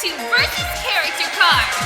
to Versus Character Cards!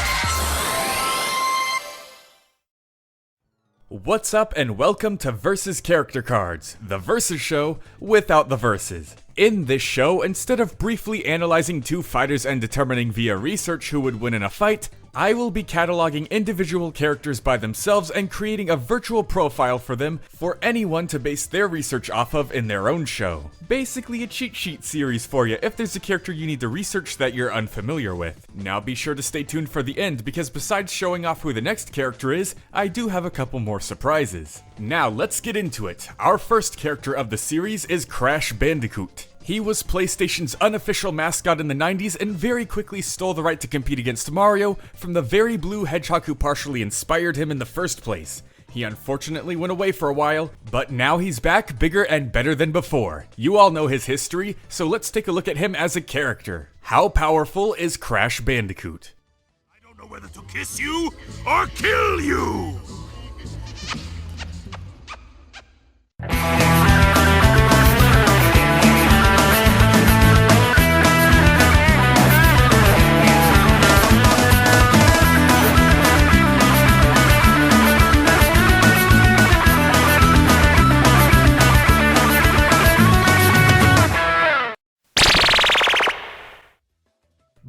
What's up and welcome to Versus Character Cards, the Versus show without the verses. In this show, instead of briefly analyzing two fighters and determining via research who would win in a fight, I will be cataloging individual characters by themselves and creating a virtual profile for them for anyone to base their research off of in their own show. Basically a cheat sheet series for you if there's a character you need to research that you're unfamiliar with. Now be sure to stay tuned for the end because besides showing off who the next character is, I do have a couple more surprises. Now let's get into it. Our first character of the series is Crash Bandicoot. He was PlayStation's unofficial mascot in the 90s and very quickly stole the right to compete against Mario from the very blue hedgehog who partially inspired him in the first place. He unfortunately went away for a while, but now he's back bigger and better than before. You all know his history, so let's take a look at him as a character. How powerful is Crash Bandicoot? I don't know whether to kiss you or kill you!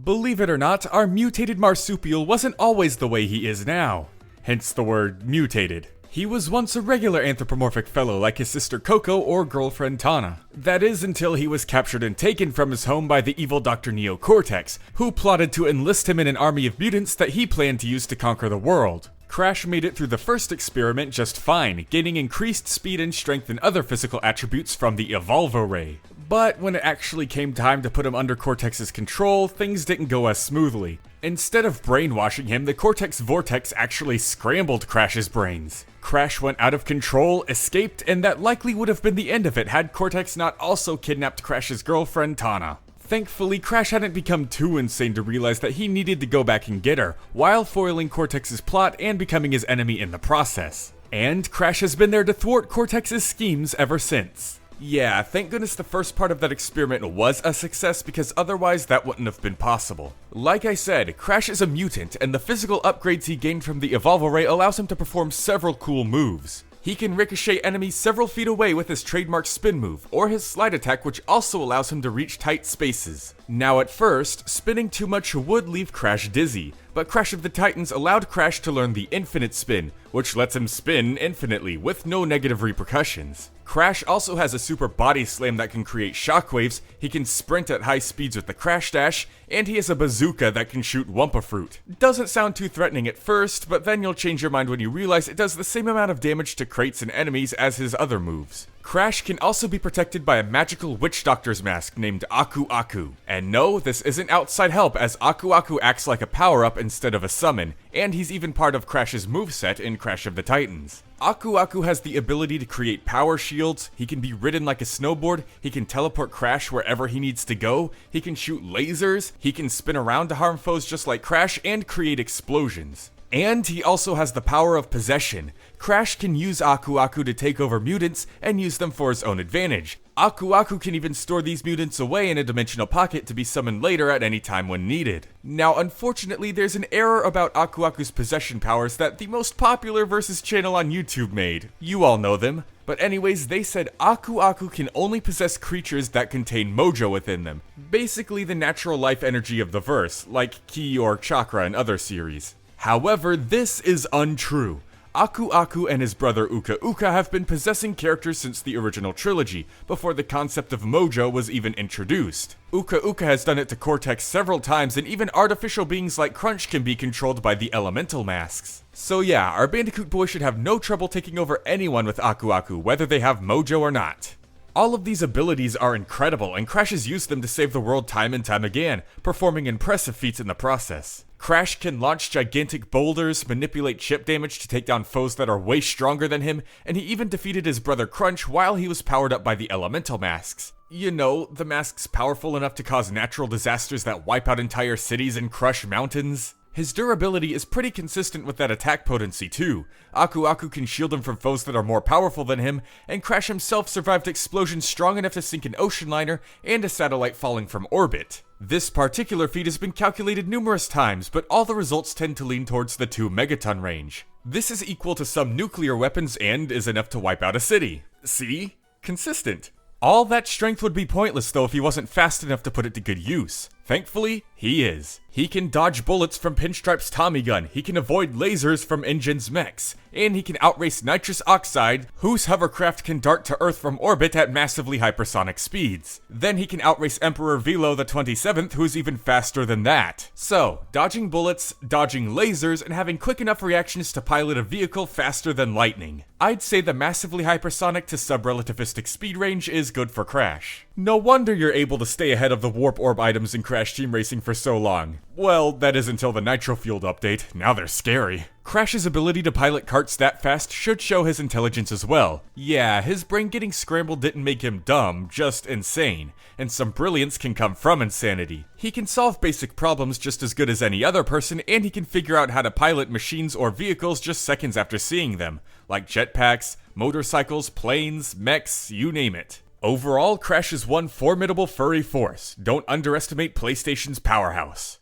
Believe it or not, our mutated marsupial wasn't always the way he is now. Hence the word mutated. He was once a regular anthropomorphic fellow like his sister Coco or girlfriend Tana. That is until he was captured and taken from his home by the evil Dr. Neocortex, who plotted to enlist him in an army of mutants that he planned to use to conquer the world. Crash made it through the first experiment just fine, gaining increased speed and strength and other physical attributes from the Evolvo Ray. But when it actually came time to put him under Cortex's control, things didn't go as smoothly. Instead of brainwashing him, the Cortex Vortex actually scrambled Crash's brains. Crash went out of control, escaped, and that likely would have been the end of it had Cortex not also kidnapped Crash's girlfriend Tana. Thankfully, Crash hadn't become too insane to realize that he needed to go back and get her, while foiling Cortex's plot and becoming his enemy in the process. And Crash has been there to thwart Cortex's schemes ever since. Yeah, thank goodness the first part of that experiment was a success because otherwise that wouldn't have been possible. Like I said, Crash is a mutant and the physical upgrades he gained from the Evolvo Ray allows him to perform several cool moves. He can ricochet enemies several feet away with his trademark spin move, or his slide attack which also allows him to reach tight spaces. Now at first, spinning too much would leave Crash dizzy, but Crash of the Titans allowed Crash to learn the infinite spin, which lets him spin infinitely with no negative repercussions. Crash also has a super body slam that can create shockwaves, he can sprint at high speeds with the Crash Dash, and he has a bazooka that can shoot Wumpa Fruit. Doesn't sound too threatening at first, but then you'll change your mind when you realize it does the same amount of damage to crates and enemies as his other moves. Crash can also be protected by a magical witch doctor's mask named Aku Aku. And no, this isn't outside help as Aku Aku acts like a power-up instead of a summon, and he's even part of Crash's moveset in Crash of the Titans. Aku Aku has the ability to create power shields, he can be ridden like a snowboard, he can teleport Crash wherever he needs to go, he can shoot lasers, he can spin around to harm foes just like Crash, and create explosions. And he also has the power of possession. Crash can use Aku Aku to take over mutants and use them for his own advantage. Aku Aku can even store these mutants away in a dimensional pocket to be summoned later at any time when needed. Now unfortunately there's an error about Aku Aku's possession powers that the most popular Versus channel on YouTube made. You all know them. But anyways, they said Aku Aku can only possess creatures that contain mojo within them. Basically the natural life energy of the verse, like Ki or Chakra in other series. However, this is untrue. Aku Aku and his brother Uka Uka have been possessing characters since the original trilogy, before the concept of mojo was even introduced. Uka Uka has done it to Cortex several times, and even artificial beings like Crunch can be controlled by the elemental masks. So yeah, our Bandicoot boy should have no trouble taking over anyone with Aku Aku, whether they have mojo or not. All of these abilities are incredible, and Crash has used them to save the world time and time again, performing impressive feats in the process. Crash can launch gigantic boulders, manipulate chip damage to take down foes that are way stronger than him, and he even defeated his brother Crunch while he was powered up by the elemental masks. You know, the masks powerful enough to cause natural disasters that wipe out entire cities and crush mountains. His durability is pretty consistent with that attack potency too. Aku Aku can shield him from foes that are more powerful than him, and Crash himself survived explosions strong enough to sink an ocean liner and a satellite falling from orbit. This particular feat has been calculated numerous times, but all the results tend to lean towards the 2 megaton range. This is equal to some nuclear weapons and is enough to wipe out a city. See? Consistent. All that strength would be pointless though if he wasn't fast enough to put it to good use. Thankfully, he is. He can dodge bullets from Pinstripe's Tommy gun, he can avoid lasers from Engine's mechs, and he can outrace nitrous oxide, whose hovercraft can dart to Earth from orbit at massively hypersonic speeds. Then he can outrace Emperor Velo the 27th, who's even faster than that. So, dodging bullets, dodging lasers, and having quick enough reactions to pilot a vehicle faster than lightning. I'd say the massively hypersonic to subrelativistic speed range is good for Crash. No wonder you're able to stay ahead of the warp orb items in Crash Team Racing for so long. Well, that is until the nitro-fueled update. Now they're scary. Crash's ability to pilot carts that fast should show his intelligence as well. Yeah, his brain getting scrambled didn't make him dumb, just insane. And some brilliance can come from insanity. He can solve basic problems just as good as any other person, and he can figure out how to pilot machines or vehicles just seconds after seeing them. Like jetpacks, motorcycles, planes, mechs, you name it. Overall, Crash is one formidable furry force. Don't underestimate PlayStation's powerhouse.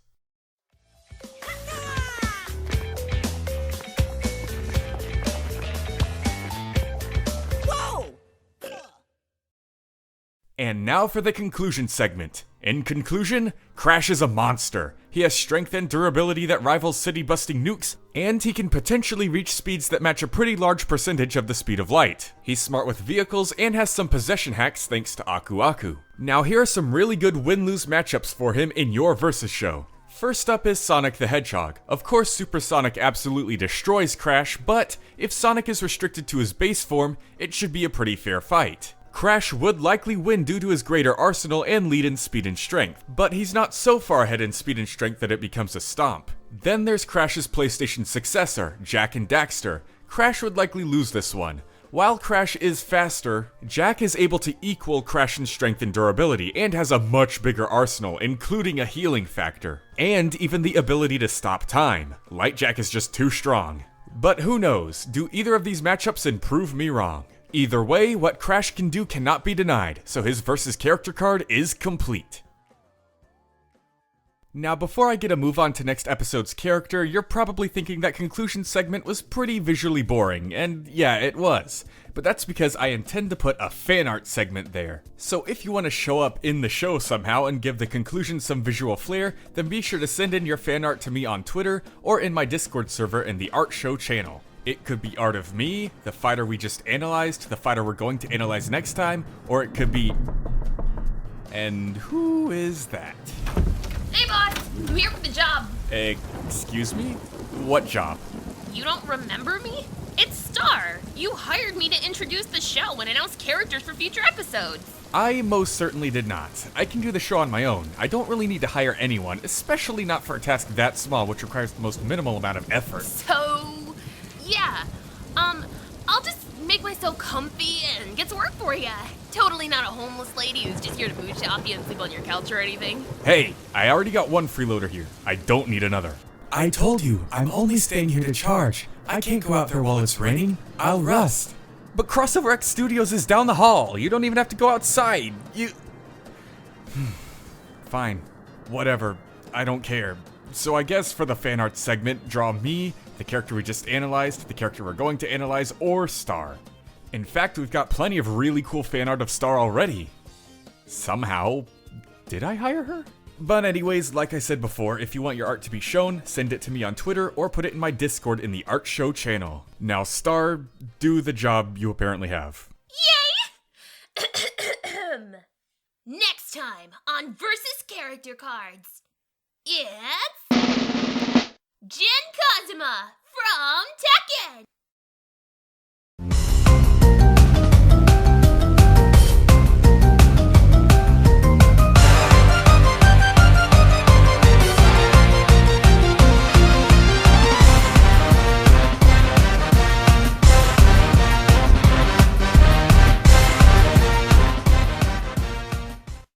Whoa! And now for the conclusion segment. In conclusion, Crash is a monster. He has strength and durability that rivals city-busting nukes, and he can potentially reach speeds that match a pretty large percentage of the speed of light. He's smart with vehicles and has some possession hacks thanks to Aku Aku. Now here are some really good win-lose matchups for him in your Versus show. First up is Sonic the Hedgehog. Of course, Super Sonic absolutely destroys Crash, but if Sonic is restricted to his base form, it should be a pretty fair fight. Crash would likely win due to his greater arsenal and lead in speed and strength, but he's not so far ahead in speed and strength that it becomes a stomp. Then there's Crash's PlayStation successor, Jak and Daxter. Crash would likely lose this one. While Crash is faster, Jak is able to equal Crash in strength and durability, and has a much bigger arsenal, including a healing factor, and even the ability to stop time. Light Jak is just too strong. But who knows, do either of these matchups and prove me wrong? Either way, what Crash can do cannot be denied, so his versus character card is complete. Now before I get a move on to next episode's character, you're probably thinking that conclusion segment was pretty visually boring, and yeah, it was. But that's because I intend to put a fan art segment there. So if you want to show up in the show somehow and give the conclusion some visual flair, then be sure to send in your fan art to me on Twitter or in my Discord server in the Art Show channel. It could be art of me, the fighter we just analyzed, the fighter we're going to analyze next time, or it could be... And who is that? Hey boss, I'm here for the job. Excuse me? What job? You don't remember me? It's Star. You hired me to introduce the show and announce characters for future episodes. I most certainly did not. I can do the show on my own. I don't really need to hire anyone, especially not for a task that small which requires the most minimal amount of effort. So... yeah, I'll just make myself comfy and get to work for ya. Totally not a homeless lady who's just here to mooch off you and sleep on your couch or anything. Hey, I already got one freeloader here. I don't need another. I told you, I'm only staying here to charge. I can't go out there while it's raining. I'll rust. But Crossover X Studios is down the hall. You don't even have to go outside. Fine. Whatever. I don't care. So I guess for the fan art segment, draw me, the character we just analyzed, the character we're going to analyze, or Star. In fact, we've got plenty of really cool fan art of Star already. Somehow, did I hire her? But anyways, like I said before, if you want your art to be shown, send it to me on Twitter or put it in my Discord in the Art Show channel. Now Star, do the job you apparently have. Yay! Next time on Versus Character Cards, it's... Jin Kazuma from Tekken!